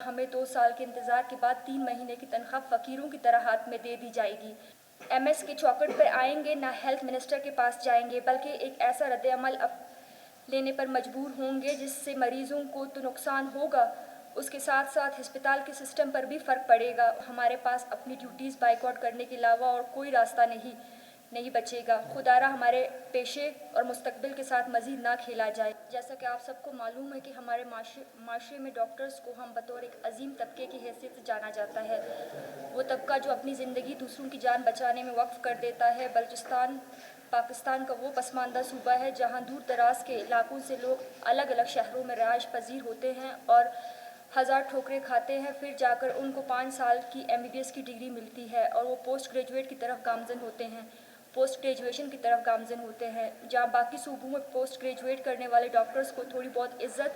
हमें 2 साल के इंतज़ार के बाद 3 महीने की तनख्वाह फ़कीरों की तरह हाथ में दे दी जाएगी। एमएस के चौखट पर आएंगे, ना हेल्थ मिनिस्टर के पास जाएंगे, बल्कि एक ऐसा रद्द-ए-अमल लेने पर मजबूर होंगे जिससे मरीज़ों को तो नुकसान होगा, उसके साथ साथ हस्पताल के सिस्टम पर भी फ़र्क पड़ेगा। हमारे पास अपनी ड्यूटीज़ बाइकआउट करने के अलावा और कोई रास्ता नहीं बचेगा। खुदारा हमारे पेशे और मुस्तकबिल के साथ मज़ीद ना खेला जाए। जैसा कि आप सबको मालूम है कि हमारे माशरे में डॉक्टर्स को हम बतौर एक अजीम तबके की हैसियत से जाना जाता है। वो तबका जो अपनी ज़िंदगी दूसरों की जान बचाने में वक्फ़ कर देता है। बलूचिस्तान पाकिस्तान का वो पसमानदा सूबा है जहाँ दूर दराज के इलाकों से लोग अलग अलग शहरों में रिहाइश पजीर होते हैं और हज़ार ठोकरें खाते हैं, फिर जाकर उनको 5 साल की MBBS की डिग्री मिलती है और वो पोस्ट ग्रेजुएट की तरफ गामज़न होते हैं, पोस्ट ग्रेजुएशन की तरफ गामज़न होते हैं। जहाँ बाकी सूबों में पोस्ट ग्रेजुएट करने वाले डॉक्टर्स को थोड़ी बहुत इज़्ज़त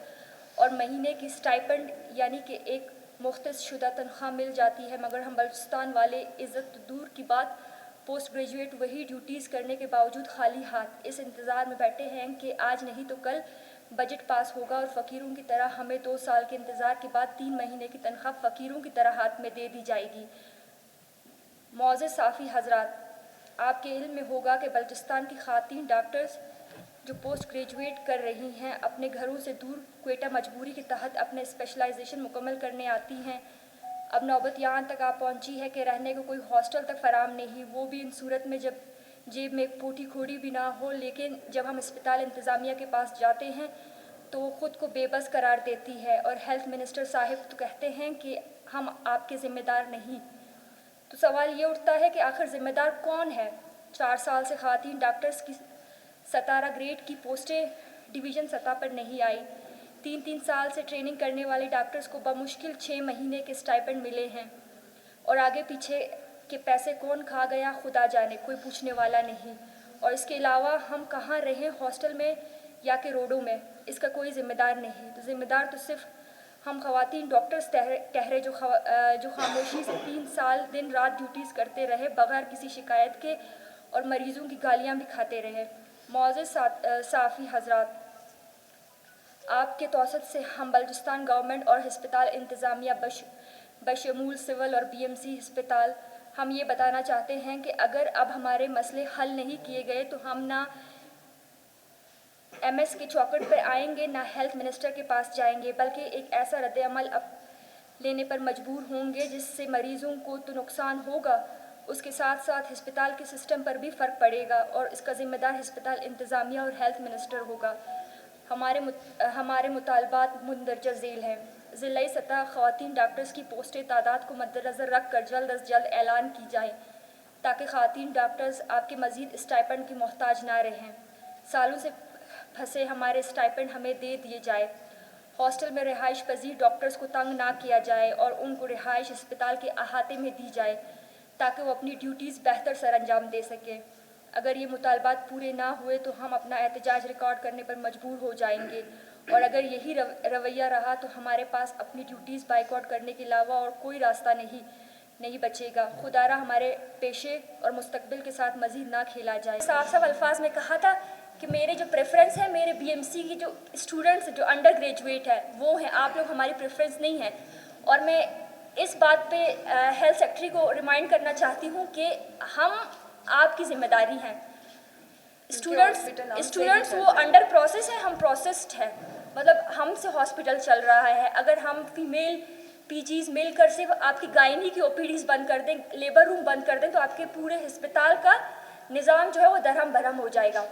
और महीने की स्टाइपेंड यानी कि एक मुख्तस शुदा तनख्वाह मिल जाती है, मगर हम बलूचिस्तान वाले इज़्ज़त तो दूर की बात, पोस्ट ग्रेजुएट वही ड्यूटीज़ करने के बावजूद खाली हाथ इस इंतज़ार में बैठे हैं कि आज नहीं तो कल बजट पास होगा और फ़कीरों की तरह हमें 2 साल के इंतज़ार के बाद 3 महीने की तनख्वाह फ़कीरों की तरह हाथ में दे दी जाएगी। मौज़िज़ साफ़ी हज़रात, आपके इल्म में होगा कि बलूचिस्तान की ख़वातीन डॉक्टर्स जो पोस्ट ग्रेजुएट कर रही हैं अपने घरों से दूर क्वेटा मजबूरी के तहत अपने स्पेशलाइजेशन मुकम्मल करने आती हैं। अब नौबत यहाँ तक आ पहुँची है कि रहने को कोई हॉस्टल तक फराम नहीं, वो भी इन सूरत में जब जेब में एक पोटी खोड़ी भी ना हो। लेकिन जब हम अस्पताल इंतज़ामिया के पास जाते हैं तो वो ख़ुद को बेबस करार देती है और हेल्थ मिनिस्टर साहिब तो कहते हैं कि हम आपके ज़िम्मेदार नहीं। तो सवाल ये उठता है कि आखिर ज़िम्मेदार कौन है? 4 साल से ख़वातीन डॉक्टर्स की 17 ग्रेड की पोस्टें डिवीज़न सतह पर नहीं आई। 3-3 साल से ट्रेनिंग करने वाले डॉक्टर्स को बमुश्किल 6 महीने के स्टाइपेंड मिले हैं और आगे पीछे के पैसे कौन खा गया खुदा जाने, कोई पूछने वाला नहीं। और इसके अलावा हम कहाँ रहें, हॉस्टल में या कि रोडों में, इसका कोई ज़िम्मेदार नहीं। तो ज़िम्मेदार तो सिर्फ हम ख़वातीन डॉक्टर्स ठहरे जो खामोशी से 3 साल दिन रात ड्यूटीज़ करते रहे बग़ैर किसी शिकायत के और मरीज़ों की गालियाँ भी खाते रहे। मौज़िज़ साफ़ी हज़रात, आपके तौसत से हम बलूचिस्तान गवर्नमेंट और हस्पताल इंतज़ामिया बशमूल सिविल और BMC हस्पताल हम ये बताना चाहते हैं कि अगर अब हमारे मसले हल नहीं किए गए तो हम ना MS के चौखट पर आएंगे, ना हेल्थ मिनिस्टर के पास जाएंगे, बल्कि एक ऐसा रद्द-ए-अमल लेने पर मजबूर होंगे जिससे मरीज़ों को तो नुकसान होगा, उसके साथ साथ हस्पताल के सिस्टम पर भी फ़र्क पड़ेगा और इसका ज़िम्मेदार हस्पताल इंतज़ामिया और हेल्थ मिनिस्टर होगा। हमारे मुतालबात मुंदरजा झेल हैं। ज़िला सतह ख़वातीन डॉक्टर्स की पोस्टें तादाद को मद्देनज़र रख कर जल्द अज जल्द ऐलान की जाए ताकि ख़वातीन डॉक्टर्स आपके मज़ीद स्टाइपेंड की मोहताज ना रहें। सालों से फंसे हमारे स्टाइपेंड हमें दे दिए जाए। हॉस्टल में रिहाइश पजीर डॉक्टर्स को तंग ना किया जाए और उनको रिहाइश अस्पताल के अहाते में दी जाए ताकि वो अपनी ड्यूटीज़ बेहतर सर अंजाम दे सकें। अगर ये मुतालबात पूरे ना हुए तो हम अपना एहतजाज रिकॉर्ड करने पर मजबूर हो जाएंगे और अगर यही रवैया रहा तो हमारे पास अपनी ड्यूटीज़ बाइकआउट करने के अलावा और कोई रास्ता नहीं बचेगा। खुदारा हमारे पेशे और मुस्तकबिल के साथ मज़ीद ना खेला जाए। साफ साफ अल्फाज में कहा था कि मेरे जो प्रेफरेंस है, मेरे BMC की जो स्टूडेंट्स जो अंडर ग्रेजुएट है वो हैं, आप लोग हमारी प्रेफरेंस नहीं है। और मैं इस बात पे हेल्थ सेक्रेटरी को रिमाइंड करना चाहती हूँ कि हम आपकी ज़िम्मेदारी हैं। स्टूडेंट्स वो अंडर प्रोसेस है, हम प्रोसेस्ड है, मतलब हमसे हॉस्पिटल चल रहा है। अगर हम फीमेल PGs मिलकर सिर्फ आपकी गायनी की OPDs बंद कर दें, लेबर रूम बंद कर दें तो आपके पूरे हस्पताल का निज़ाम जो है वो दरहम बरहम हो जाएगा।